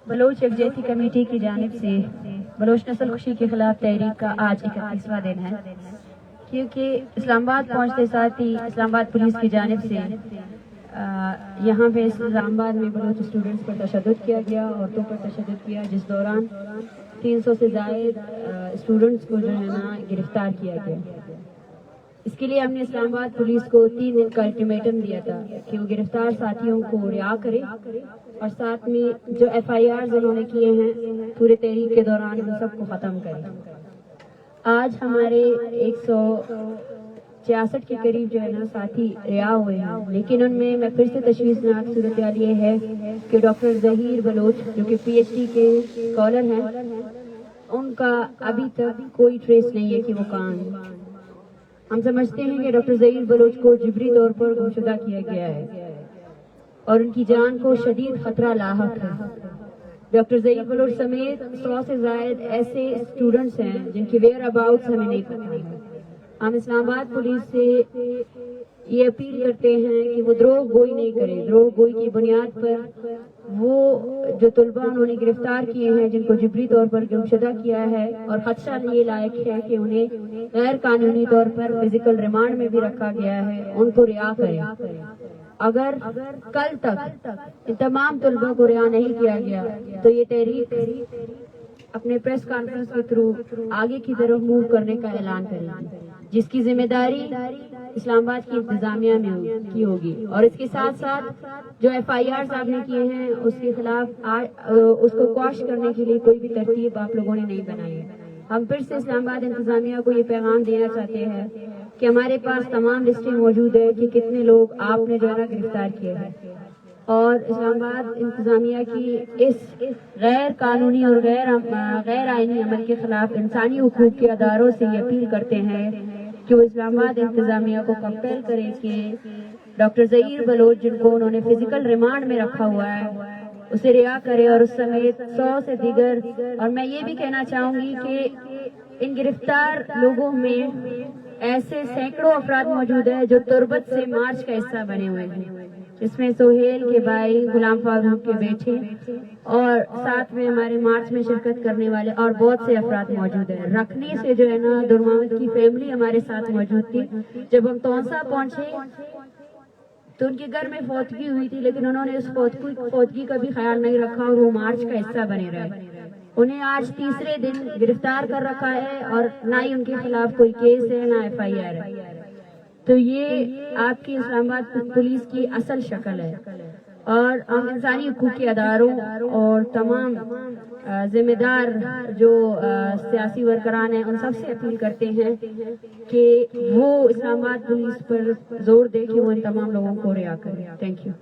بلوچ یکجہتی کمیٹی کی جانب سے بلوچ نسل کشی کے خلاف تحریک کا آج 31واں دن ہے، کیونکہ اسلام آباد پہنچتے ساتھ ہی اسلام آباد پولیس کی جانب سے یہاں پہ اسلام آباد میں بلوچ اسٹوڈنٹس پر تشدد کیا گیا، عورتوں پر تشدد کیا، جس دوران 300 سے زائد اسٹوڈنٹس کو جو ہے نا گرفتار کیا گیا۔ اس کے لیے ہم نے اسلام آباد پولیس کو 3 دن کا الٹیمیٹم دیا تھا کہ وہ گرفتار ساتھیوں کو رہا کرے اور ساتھ میں جو FIRs انہوں نے کیے ہیں پورے تحریک کے دوران ان سب کو ختم کرے۔ آج ہمارے 166 کے قریب جو ہے نا ساتھی رہا ہوئے ہیں، لیکن ان میں پھر سے تشویشناک صورتحال یہ ہے کہ ڈاکٹر ظہیر بلوچ جو کہ PhD کے اسکالر ہیں، ان کا ابھی تک کوئی ٹریس نہیں ہے کہ وہ کہاں ہیں۔ ہم سمجھتے ہیں کہ ڈاکٹر ظہیر بلوچ کو جبری طور پر گمشدہ کیا گیا ہے اور ان کی جان کو شدید خطرہ لاحق ہے۔ ڈاکٹر ظہیر بلوچ سمیت 100 سے زائد ایسے اسٹوڈنٹس ہیں جن کی ویئر اباؤٹس ہمیں نہیں پتہ ہے۔ ہم اسلام آباد پولیس سے یہ اپیل کرتے ہیں کہ وہ دروغ گوئی نہیں کرے۔ دروغ گوئی کی بنیاد پر وہ جو طلباء انہوں نے گرفتار کیے ہیں، جن کو جبری طور پر گمشدہ کیا ہے اور خدشہ یہ لائق ہے کہ انہیں غیر قانونی طور پر فزیکل ریمانڈ میں بھی رکھا گیا ہے، ان کو رہا کرے۔ اگر کل تک ان تمام طلباء کو رہا نہیں کیا گیا تو یہ تحریک اپنے پریس کانفرنس کے تھرو آگے کی طرف موو کرنے کا اعلان کرے گی، جس کی ذمہ داری اسلام آباد کی انتظامیہ میں کی ہوگی، اور اس کے ساتھ ساتھ جو FIRs آپ نے کیے ہیں اس کے خلاف اس کو قواش کرنے کے لیے کوئی بھی ترتیب آپ لوگوں نے نہیں بنائی ہے۔ ہم پھر سے اسلام آباد انتظامیہ کو یہ پیغام دینا چاہتے ہیں کہ ہمارے پاس تمام لسٹیں موجود ہے کہ کتنے لوگ آپ نے جو ہے نا گرفتار کیے ہیں، اور اسلام آباد انتظامیہ کی اس غیر قانونی اور غیر آئینی عمل کے خلاف انسانی حقوق کے اداروں سے یہ اپیل کرتے ہیں کہ وہ اسلام آباد انتظامیہ کو کمپیل کرے کہ ڈاکٹر ظہیر بلوچ، جن کو انہوں نے فزیکل ریمانڈ میں رکھا ہوا ہے، اسے رہا کرے، اور اس سمیت 100 سے دیگر۔ اور میں یہ بھی کہنا چاہوں گی کہ ان گرفتار لوگوں میں ایسے سینکڑوں افراد موجود ہیں جو تربت سے مارچ کا حصہ بنے ہوئے ہیں، جس میں سہیل کے بھائی، غلام فاروق کے بیٹے، اور ساتھ میں ہمارے مارچ میں شرکت کرنے والے اور بہت سے افراد موجود ہیں۔ رکھنی سے جو ہے نا نور محمد کی فیملی ہمارے ساتھ موجود تھی۔ جب ہم تونسا پہنچے تو ان کے گھر میں فوتگی ہوئی تھی، لیکن انہوں نے اس فوتگی کا بھی خیال نہیں رکھا اور وہ مارچ کا حصہ بنے رہے۔ انہیں آج تیسرے دن گرفتار کر رکھا ہے اور نہ ہی ان کے خلاف کوئی کیس ہے، نہ FIR ہے۔ تو یہ آپ کی اسلام آباد پولیس کی اصل شکل ہے، اور ہم انسانی حقوق کے اداروں اور تمام ذمہ دار جو سیاسی ورکران ہیں ان سب سے اپیل کرتے ہیں کہ وہ اسلام آباد پولیس پر زور دے کہ وہ ان تمام لوگوں کو رہا کرے۔ Thank you.